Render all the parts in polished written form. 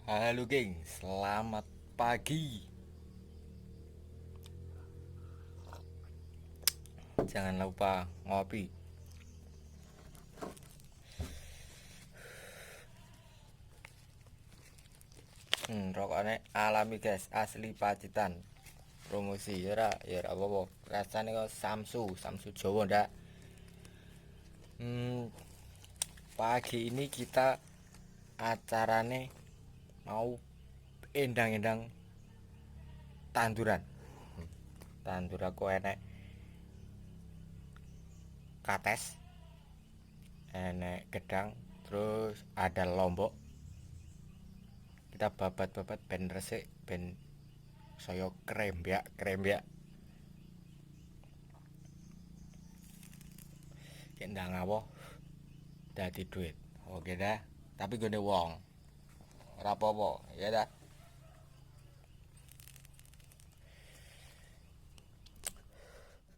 Halo geng, selamat pagi. Jangan lupa ngopi. Rokoknya alami guys, asli Pacitan. Promosi ya ra apa-apa. Rasane kok Samsu Jawa ndak. Hmm, Pagi ini kita acarane mau endang-endang tanduran. Tandur aku enek kates, enek gedang, terus ada lombok. Kita babat-babat ben resik, ben saya krembyak kendang apa dadi duit. Oke dah, tapi gone wong ora apa-apa ya dah.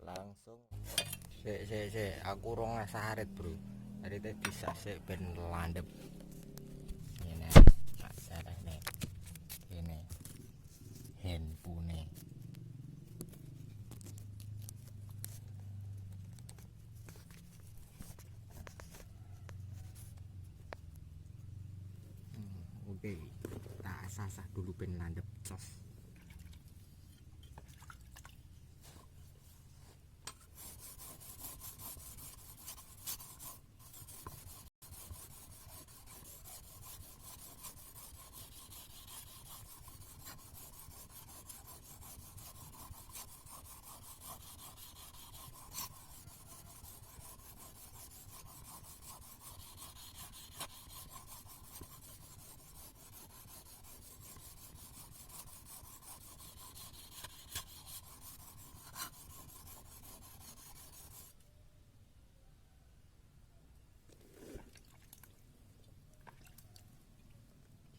Langsung sik aku rong sarit bro, tadi teh bisa sik ben landep ini masalah nih ini handphone. Oke, tak asah dulu ben landep cos.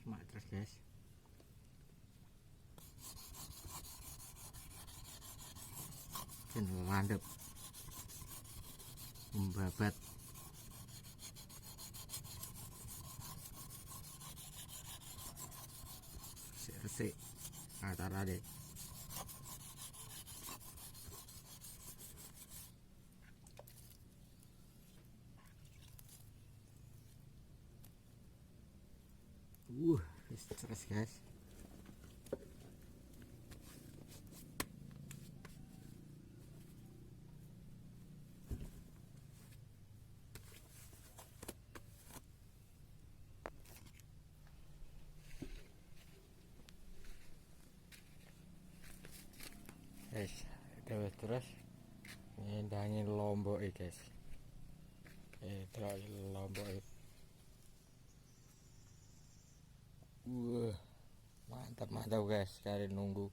Simak terus guys, ben landep membabat. Resik antara deh. Stres guys. Terus nyendangi lombok guys. Terus lombok. Mantap guys, cari nunggu.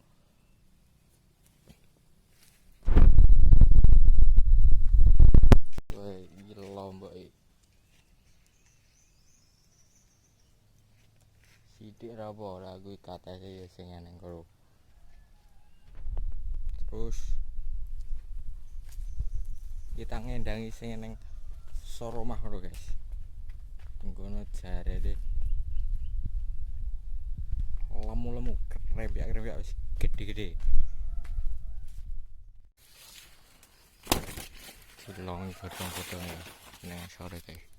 Woi, lombok sidik rapo lagu kata saya sing eneng karo. Terus kita ngendangi sing eneng soromah karo guys. Tunggono jare deh. Lemu krembyak wis gede-gede. Silong bodong-bodong neng sore guys.